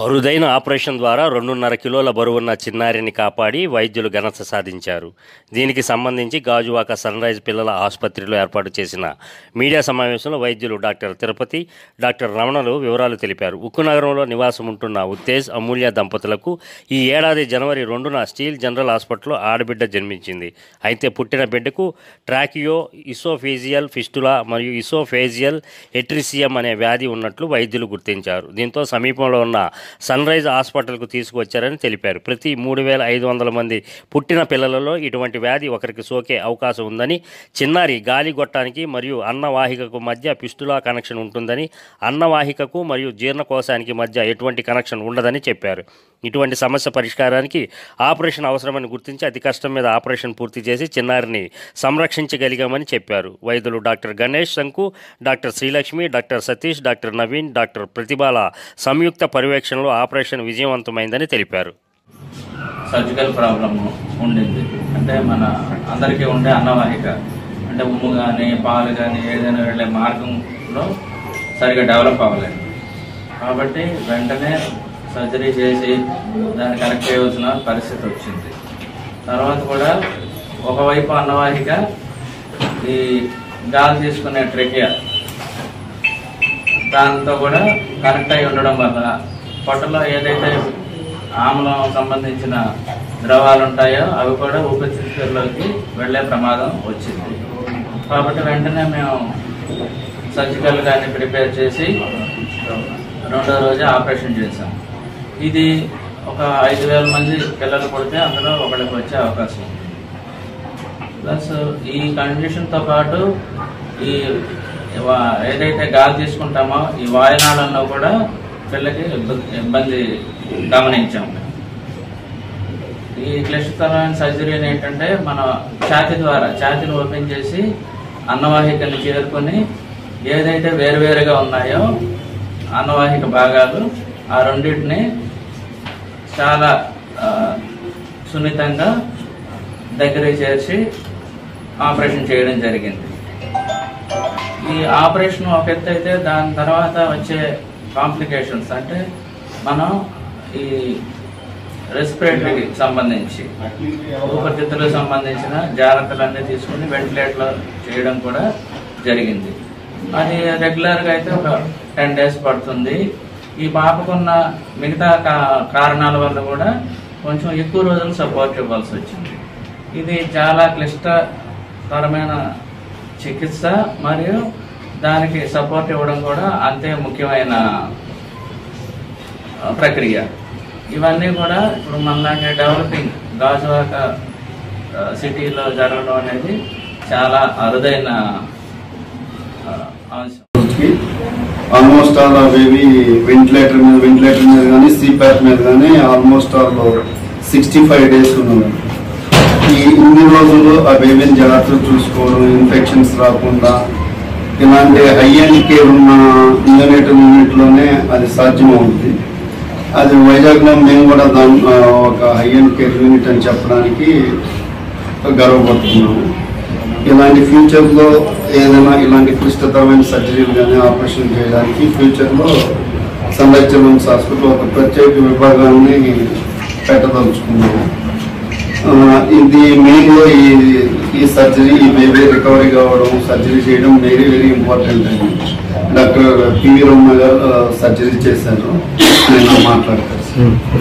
అరుదైన ఆపరేషన్ ద్వారా 2.5 కిలోల బరువున్న చిన్నారిని కాపాడి వైద్యులు ఘనత సాధించారు. దీనికి సంబంధించి గాజువాక సన్రైజ్ పిల్లల ఆసుపత్రిలో ఏర్పాటు చేసిన మీడియా సమావేశంలో వైద్యులు డాక్టర్ తిరుపతి, డాక్టర్ రమణలు వివరాలు తెలిపారు. ఉక్కునగరంలో నివాసం ఉంటున్న ఉత్తేజ్, అమూల్య దంపతులకు ఈ ఏడాది జనవరి 2న స్టీల్ జనరల్ హాస్పిటల్లో ఆడబిడ్డ జన్మించింది. అయితే పుట్టిన బిడ్డకు ట్రాకియో ఇసోఫేజియల్ ఫిస్టులా మరియు ఇసోఫేజియల్ ఎట్రిసియం అనే వ్యాధి ఉన్నట్లు వైద్యులు గుర్తించారు. దీంతో సమీపంలో ఉన్న సన్రైజ్ హాస్పిటల్కు తీసుకువచ్చారని తెలిపారు. ప్రతి 3,500 మంది పుట్టిన పిల్లలలో ఇటువంటి వ్యాధి ఒకరికి సోకే అవకాశం ఉందని, చిన్నారి గాలి గొట్టానికి మరియు అన్నవాహికకు మధ్య ఫిస్టులా కనెక్షన్ ఉంటుందని, అన్నవాహికకు మరియు జీర్ణకోశానికి మధ్య ఎటువంటి కనెక్షన్ ఉండదని చెప్పారు. ఇటువంటి సమస్య పరిష్కారానికి ఆపరేషన్ అవసరమని గుర్తించి అతి కష్టం మీద ఆపరేషన్ పూర్తి చేసి చిన్నారిని సంరక్షించగలిగామని చెప్పారు. వైద్యులు doctor Ganesh Shanku, doctor Srilakshmi, doctor Satish, doctor Naveen, doctor ప్రతిభాల సంయుక్త పర్యవేక్షణలో ఆపరేషన్ విజయవంతమైందని తెలిపారు. సర్జికల్ ప్రాబ్లమ్ ఉండింది. అంటే మన అందరికీ ఉండే అన్నవాహిక అంటే ఉమ్ము కానీ పాలు కానీ ఏదైనా వెళ్ళే మార్గంలో సరిగా డెవలప్ అవ్వలేదు. కాబట్టి వెంటనే సర్జరీ చేసి దాన్ని కరెక్ట్ చేయవలసిన పరిస్థితి వచ్చింది. తర్వాత కూడా ఒకవైపు అన్నవాహిక ఈ గాలి తీసుకునే ట్రెకియా దాంతో కూడా కనెక్ట్ అయి ఉండడం వల్ల పొట్టలో ఏదైతే ఆమ్లం సంబంధించిన ద్రవాలు ఉంటాయో అవి కూడా ఊపిరితిత్తుల్లోకి వెళ్ళే ప్రమాదం వచ్చింది. కాబట్టి వెంటనే మేము సర్జికల్ కానీ ప్రిపేర్ చేసి 2వ రోజు ఆపరేషన్ చేసాం. ఇది ఒక 5,000 మంది పిల్లలు పుడితే అందులో ఒకరికి వచ్చే అవకాశం ఉంది. ప్లస్ ఈ కండిషన్తో పాటు ఈ ఏదైతే గాలి తీసుకుంటామో ఈ వాయునాళంలో కూడా పిల్లకి ఇబ్బంది గమనించాము. ఈ క్లిష్టతరమైన సర్జరీని ఏంటంటే మన ఛాతీని ఓపెన్ చేసి అన్నవాహికని చేరుకొని ఏదైతే వేరువేరుగా ఉన్నాయో అన్నవాహిక భాగాలు ఆ రెండింటిని చాలా సున్నితంగా దగ్గరికి చేర్చి ఆపరేషన్ చేయడం జరిగింది. ఈ ఆపరేషన్ ఒక ఎత్తు అయితే దాని తర్వాత వచ్చే కాంప్లికేషన్స్ అంటే మనం ఈ రెస్పిరేటరీకి సంబంధించి ఊపిరితిత్తులకు సంబంధించిన జాగ్రత్తలన్నీ తీసుకుని వెంటిలేటర్ చేయడం కూడా జరిగింది. అది రెగ్యులర్గా అయితే ఒక 10 days పడుతుంది. ఈ పాపకున్న మిగతా కారణాల వల్ల కూడా కొంచెం ఎక్కువ రోజులు సపోర్ట్ ఇవ్వాల్సి వచ్చింది. ఇది చాలా క్లిష్టతరమైన చికిత్స మరియు దానికి సపోర్ట్ ఇవ్వడం కూడా అంతే ముఖ్యమైన ప్రక్రియ. ఇవన్నీ కూడా ఇప్పుడు మనలాంటి డెవలపింగ్ గాజువాక సిటీలో జరగడం అనేది చాలా అరుదైన అంశం. ఆల్మోస్ట్ ఆల్ అవేవి వెంటిలేటర్ మీద కానీ సిప్యాప్ మీద కానీ ఆల్మోస్ట్ ఆల్ 65 days ఉన్నాయి. ఇన్ని రోజులు ఆ బేబీని జాగ్రత్తలు చూసుకోవడం, ఇన్ఫెక్షన్స్ రాకుండా ఇలాంటి హై అండ్ కేర్ ఉన్న యూనిట్లోనే అది సాధ్యమవుతుంది. అది వైజాగ్లో మేము కూడా ఒక హై అండ్ కేర్ యూనిట్ అని చెప్పడానికి గర్వపడుతున్నాము. ఇలాంటి ఫ్యూచర్లో ఏదైనా ఇలాంటి క్లిష్టతరమైన సర్జరీలు కానీ ఆపరేషన్ చేయడానికి ఫ్యూచర్లో సన్రైజ్ చిల్డ్రన్స్ హాస్పిటల్ ఒక ప్రత్యేక విభాగాన్ని పెట్టదలుచుకున్నాము. ఇది మెయిన్లో ఈ సర్జరీ ఈ బేబీ రికవరీ కావడం, సర్జరీ చేయడం వెరీ వెరీ ఇంపార్టెంట్ అని డాక్టర్ పివి రమణ గారు సర్జరీ చేశారు. నేను మాట్లాడతాను.